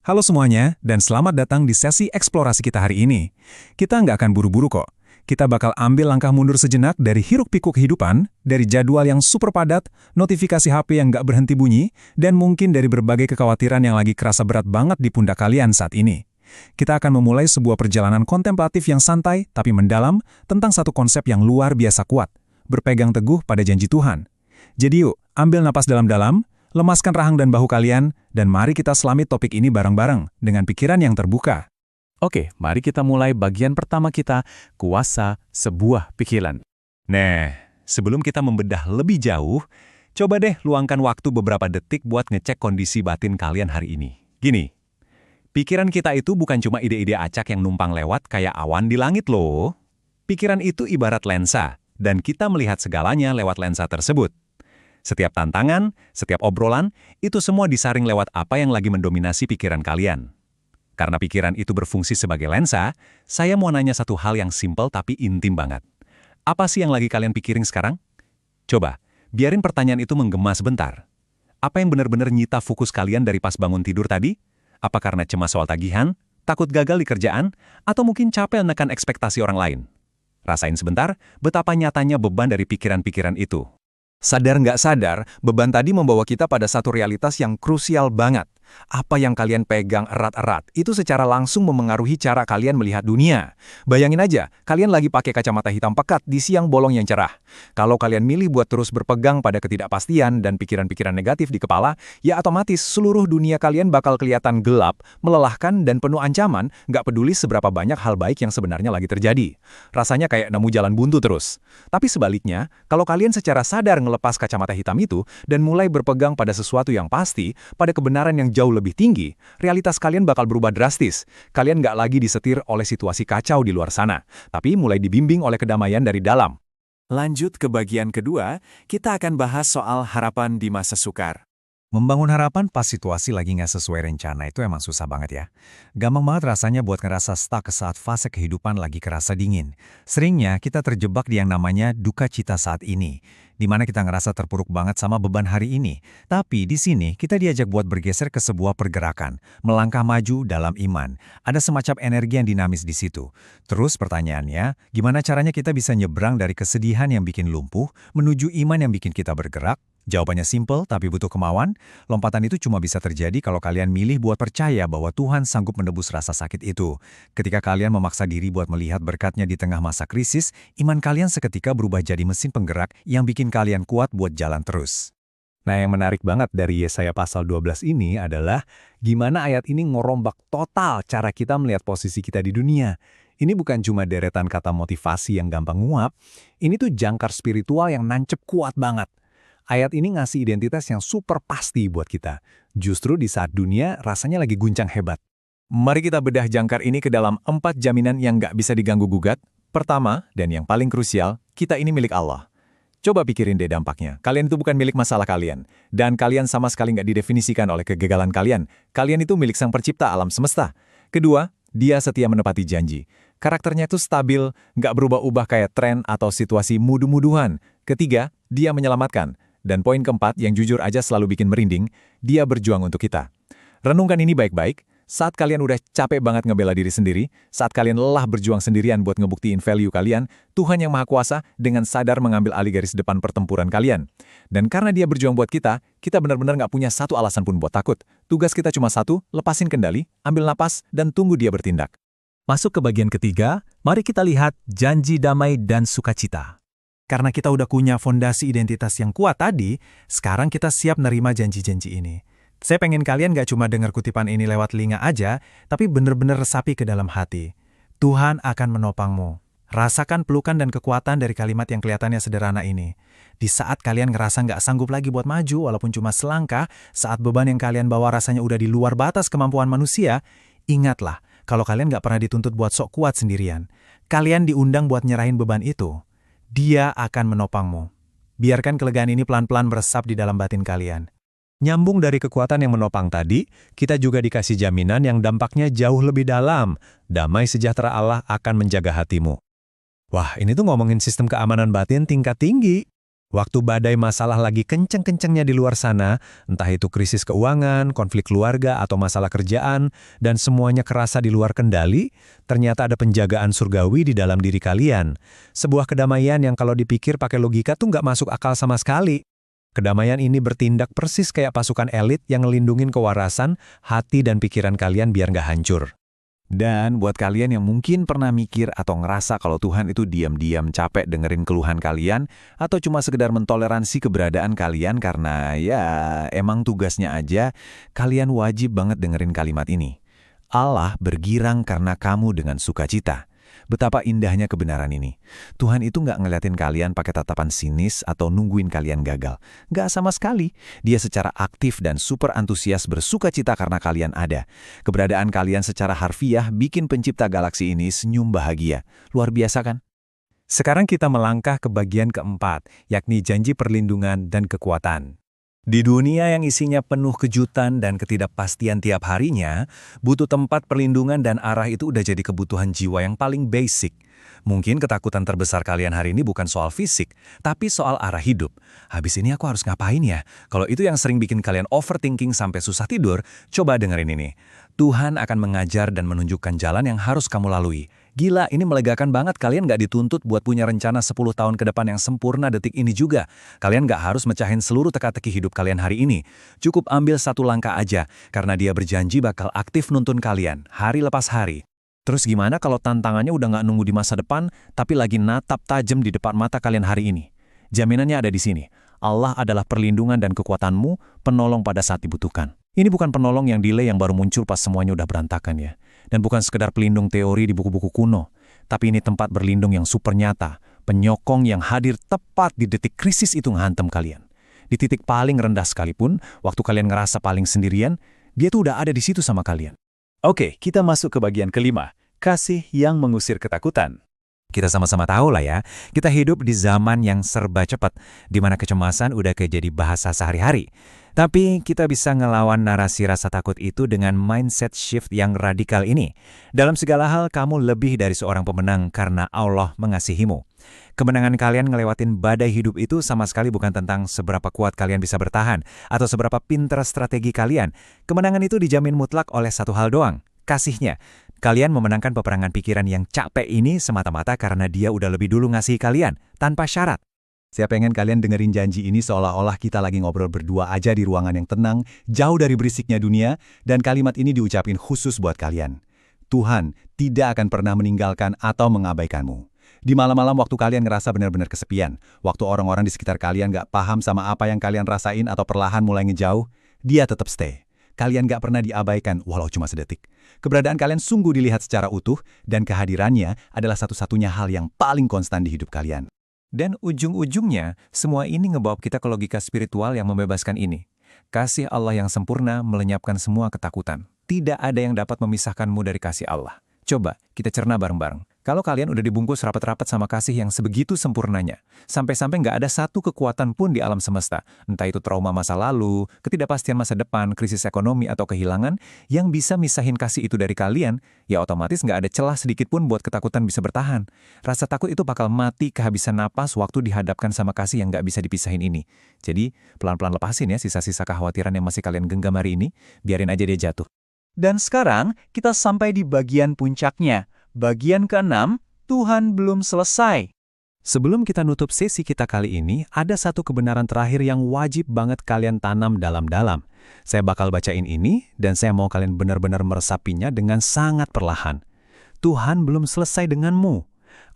Halo semuanya, dan selamat datang di sesi eksplorasi kita hari ini. Kita nggak akan buru-buru kok. Kita bakal ambil langkah mundur sejenak dari hiruk-pikuk kehidupan, dari jadwal yang super padat, notifikasi HP yang nggak berhenti bunyi, dan mungkin dari berbagai kekhawatiran yang lagi kerasa berat banget di pundak kalian saat ini. Kita akan memulai sebuah perjalanan kontemplatif yang santai tapi mendalam tentang satu konsep yang luar biasa kuat, berpegang teguh pada janji Tuhan. Jadi yuk, ambil napas dalam-dalam, lemaskan rahang dan bahu kalian, dan mari kita selami topik ini bareng-bareng dengan pikiran yang terbuka. Oke, mari kita mulai bagian pertama kita, kuasa sebuah pikiran. Nah, sebelum kita membedah lebih jauh, coba deh luangkan waktu beberapa detik buat ngecek kondisi batin kalian hari ini. Gini, pikiran kita itu bukan cuma ide-ide acak yang numpang lewat kayak awan di langit loh. Pikiran itu ibarat lensa, dan kita melihat segalanya lewat lensa tersebut. Setiap tantangan, setiap obrolan, itu semua disaring lewat apa yang lagi mendominasi pikiran kalian. Karena pikiran itu berfungsi sebagai lensa, saya mau nanya satu hal yang simpel tapi intim banget. Apa sih yang lagi kalian pikirin sekarang? Coba, biarin pertanyaan itu menggema sebentar. Apa yang benar-benar nyita fokus kalian dari pas bangun tidur tadi? Apa karena cemas soal tagihan, takut gagal di kerjaan, atau mungkin capek menekan ekspektasi orang lain? Rasain sebentar betapa nyatanya beban dari pikiran-pikiran itu. Sadar nggak sadar, beban tadi membawa kita pada satu realitas yang krusial banget. Apa yang kalian pegang erat-erat, itu secara langsung memengaruhi cara kalian melihat dunia. Bayangin aja, kalian lagi pakai kacamata hitam pekat di siang bolong yang cerah. Kalau kalian milih buat terus berpegang pada ketidakpastian dan pikiran-pikiran negatif di kepala, ya otomatis seluruh dunia kalian bakal kelihatan gelap, melelahkan, dan penuh ancaman, nggak peduli seberapa banyak hal baik yang sebenarnya lagi terjadi. Rasanya kayak nemu jalan buntu terus. Tapi sebaliknya, kalau kalian secara sadar ngelepas kacamata hitam itu dan mulai berpegang pada sesuatu yang pasti, pada kebenaran yang jauh lebih tinggi, realitas kalian bakal berubah drastis. Kalian nggak lagi disetir oleh situasi kacau di luar sana, tapi mulai dibimbing oleh kedamaian dari dalam. Lanjut ke bagian kedua, kita akan bahas soal harapan di masa sukar. Membangun harapan pas situasi lagi nggak sesuai rencana itu emang susah banget ya. Gampang banget rasanya buat ngerasa stuck saat fase kehidupan lagi kerasa dingin. Seringnya kita terjebak di yang namanya duka cita saat ini, di mana kita ngerasa terpuruk banget sama beban hari ini. Tapi di sini kita diajak buat bergeser ke sebuah pergerakan, melangkah maju dalam iman. Ada semacam energi yang dinamis di situ. Terus pertanyaannya, gimana caranya kita bisa nyebrang dari kesedihan yang bikin lumpuh menuju iman yang bikin kita bergerak? Jawabannya simple tapi butuh kemauan. Lompatan itu cuma bisa terjadi kalau kalian milih buat percaya bahwa Tuhan sanggup menebus rasa sakit itu. Ketika kalian memaksa diri buat melihat berkatnya di tengah masa krisis, iman kalian seketika berubah jadi mesin penggerak yang bikin kalian kuat buat jalan terus. Nah, yang menarik banget dari Yesaya pasal 12 ini adalah gimana ayat ini ngorombak total cara kita melihat posisi kita di dunia. Ini bukan cuma deretan kata motivasi yang gampang nguap, ini tuh jangkar spiritual yang nancep kuat banget. Ayat ini ngasih identitas yang super pasti buat kita, justru di saat dunia rasanya lagi guncang hebat. Mari kita bedah jangkar ini ke dalam 4 jaminan yang nggak bisa diganggu-gugat. Pertama, dan yang paling krusial, kita ini milik Allah. Coba pikirin deh dampaknya. Kalian itu bukan milik masalah kalian. Dan kalian sama sekali nggak didefinisikan oleh kegagalan kalian. Kalian itu milik Sang Pencipta alam semesta. Kedua, Dia setia menepati janji. Karakternya itu stabil, nggak berubah-ubah kayak tren atau situasi mudu-muduhan. Ketiga, Dia menyelamatkan. Dan poin keempat yang jujur aja selalu bikin merinding, Dia berjuang untuk kita. Renungkan ini baik-baik. Saat kalian udah capek banget ngebela diri sendiri, saat kalian lelah berjuang sendirian buat ngebuktiin value kalian, Tuhan yang Maha Kuasa dengan sadar mengambil alih garis depan pertempuran kalian. Dan karena Dia berjuang buat kita benar-benar nggak punya satu alasan pun buat takut. Tugas kita cuma satu, lepasin kendali, ambil napas, dan tunggu Dia bertindak. Masuk ke bagian ketiga, mari kita lihat janji damai dan sukacita. Karena kita udah punya fondasi identitas yang kuat tadi, sekarang kita siap nerima janji-janji ini. Saya pengen kalian gak cuma dengar kutipan ini lewat telinga aja, tapi bener-bener resapi ke dalam hati. Tuhan akan menopangmu. Rasakan pelukan dan kekuatan dari kalimat yang kelihatannya sederhana ini. Di saat kalian ngerasa gak sanggup lagi buat maju, walaupun cuma selangkah, saat beban yang kalian bawa rasanya udah di luar batas kemampuan manusia, ingatlah, kalau kalian gak pernah dituntut buat sok kuat sendirian. Kalian diundang buat nyerahin beban itu. Dia akan menopangmu. Biarkan kelegaan ini pelan-pelan meresap di dalam batin kalian. Nyambung dari kekuatan yang menopang tadi, kita juga dikasih jaminan yang dampaknya jauh lebih dalam. Damai sejahtera Allah akan menjaga hatimu. Wah, ini tuh ngomongin sistem keamanan batin tingkat tinggi. Waktu badai masalah lagi kenceng-kencengnya di luar sana, entah itu krisis keuangan, konflik keluarga, atau masalah kerjaan, dan semuanya kerasa di luar kendali, ternyata ada penjagaan surgawi di dalam diri kalian. Sebuah kedamaian yang kalau dipikir pakai logika tuh nggak masuk akal sama sekali. Kedamaian ini bertindak persis kayak pasukan elit yang ngelindungin kewarasan, hati dan pikiran kalian biar nggak hancur. Dan buat kalian yang mungkin pernah mikir atau ngerasa kalau Tuhan itu diam-diam capek dengerin keluhan kalian, atau cuma sekedar mentoleransi keberadaan kalian karena ya emang tugasnya aja, kalian wajib banget dengerin kalimat ini. Allah bergirang karena kamu dengan sukacita. Betapa indahnya kebenaran ini. Tuhan itu nggak ngeliatin kalian pakai tatapan sinis atau nungguin kalian gagal. Nggak sama sekali. Dia secara aktif dan super antusias bersukacita karena kalian ada. Keberadaan kalian secara harfiah bikin pencipta galaksi ini senyum bahagia. Luar biasa kan? Sekarang kita melangkah ke bagian keempat, yakni janji perlindungan dan kekuatan. Di dunia yang isinya penuh kejutan dan ketidakpastian tiap harinya, butuh tempat perlindungan dan arah itu udah jadi kebutuhan jiwa yang paling basic. Mungkin ketakutan terbesar kalian hari ini bukan soal fisik, tapi soal arah hidup. Habis ini aku harus ngapain ya? Kalau itu yang sering bikin kalian overthinking sampai susah tidur, coba dengerin ini. Tuhan akan mengajar dan menunjukkan jalan yang harus kamu lalui. Gila, ini melegakan banget. Kalian nggak dituntut buat punya rencana 10 tahun ke depan yang sempurna detik ini juga. Kalian nggak harus mecahin seluruh teka-teki hidup kalian hari ini. Cukup ambil satu langkah aja, karena dia berjanji bakal aktif nuntun kalian, hari lepas hari. Terus gimana kalau tantangannya udah nggak nunggu di masa depan, tapi lagi natap tajam di depan mata kalian hari ini? Jaminannya ada di sini. Allah adalah perlindungan dan kekuatanmu, penolong pada saat dibutuhkan. Ini bukan penolong yang delay yang baru muncul pas semuanya udah berantakan ya. Dan bukan sekedar pelindung teori di buku-buku kuno. Tapi ini tempat berlindung yang super nyata, penyokong yang hadir tepat di detik krisis itu ngehantam kalian. Di titik paling rendah sekalipun, waktu kalian ngerasa paling sendirian, dia tuh udah ada di situ sama kalian. Oke, kita masuk ke bagian kelima. Kasih yang mengusir ketakutan. Kita sama-sama tahu lah ya, kita hidup di zaman yang serba cepat, di mana kecemasan udah kayak jadi bahasa sehari-hari. Tapi kita bisa ngelawan narasi rasa takut itu dengan mindset shift yang radikal ini. Dalam segala hal, kamu lebih dari seorang pemenang karena Allah mengasihimu. Kemenangan kalian ngelewatin badai hidup itu sama sekali bukan tentang seberapa kuat kalian bisa bertahan, atau seberapa pintar strategi kalian. Kemenangan itu dijamin mutlak oleh satu hal doang, kasihnya. Kalian memenangkan peperangan pikiran yang capek ini semata-mata karena dia udah lebih dulu ngasihi kalian, tanpa syarat. Saya pengen kalian dengerin janji ini seolah-olah kita lagi ngobrol berdua aja di ruangan yang tenang, jauh dari berisiknya dunia, dan kalimat ini diucapin khusus buat kalian. Tuhan tidak akan pernah meninggalkan atau mengabaikanmu. Di malam-malam waktu kalian ngerasa benar-benar kesepian, waktu orang-orang di sekitar kalian gak paham sama apa yang kalian rasain atau perlahan mulai ngejauh, dia tetap stay. Kalian gak pernah diabaikan walau cuma sedetik. Keberadaan kalian sungguh dilihat secara utuh, dan kehadirannya adalah satu-satunya hal yang paling konstan di hidup kalian. Dan ujung-ujungnya, semua ini ngebawa kita ke logika spiritual yang membebaskan ini. Kasih Allah yang sempurna melenyapkan semua ketakutan. Tidak ada yang dapat memisahkanmu dari kasih Allah. Coba, kita cerna bareng-bareng. Kalau kalian udah dibungkus rapat-rapat sama kasih yang sebegitu sempurnanya, sampai-sampai nggak ada satu kekuatan pun di alam semesta, entah itu trauma masa lalu, ketidakpastian masa depan, krisis ekonomi, atau kehilangan, yang bisa misahin kasih itu dari kalian, ya otomatis nggak ada celah sedikit pun buat ketakutan bisa bertahan. Rasa takut itu bakal mati kehabisan napas waktu dihadapkan sama kasih yang nggak bisa dipisahin ini. Jadi, pelan-pelan lepasin ya sisa-sisa kekhawatiran yang masih kalian genggam hari ini, biarin aja dia jatuh. Dan sekarang kita sampai di bagian puncaknya. Bagian ke-6, Tuhan belum selesai. Sebelum kita nutup sesi kita kali ini, ada satu kebenaran terakhir yang wajib banget kalian tanam dalam-dalam. Saya bakal bacain ini, dan saya mau kalian benar-benar meresapinya dengan sangat perlahan. Tuhan belum selesai denganmu.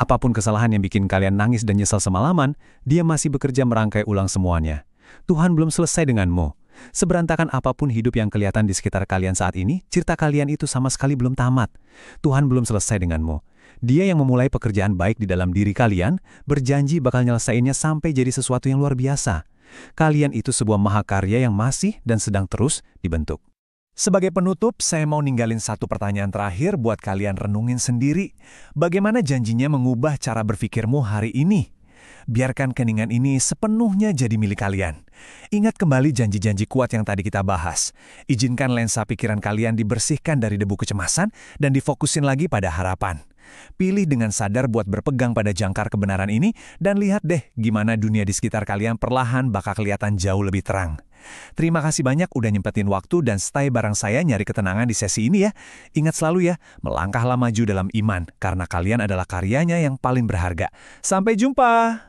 Apapun kesalahan yang bikin kalian nangis dan nyesal semalaman, dia masih bekerja merangkai ulang semuanya. Tuhan belum selesai denganmu. Seberantakan apapun hidup yang kelihatan di sekitar kalian saat ini, cerita kalian itu sama sekali belum tamat. Tuhan belum selesai denganmu. Dia yang memulai pekerjaan baik di dalam diri kalian, berjanji bakal nyelesainnya sampai jadi sesuatu yang luar biasa. Kalian itu sebuah mahakarya yang masih dan sedang terus dibentuk. Sebagai penutup, saya mau ninggalin satu pertanyaan terakhir buat kalian renungin sendiri. Bagaimana janjinya mengubah cara berpikirmu hari ini? Biarkan keningan ini sepenuhnya jadi milik kalian. Ingat kembali janji-janji kuat yang tadi kita bahas. Izinkan lensa pikiran kalian dibersihkan dari debu kecemasan dan difokusin lagi pada harapan. Pilih dengan sadar buat berpegang pada jangkar kebenaran ini dan lihat deh gimana dunia di sekitar kalian perlahan bakal kelihatan jauh lebih terang. Terima kasih banyak udah nyempetin waktu dan stay bareng saya nyari ketenangan di sesi ini ya. Ingat selalu ya, melangkahlah maju dalam iman karena kalian adalah karyanya yang paling berharga. Sampai jumpa!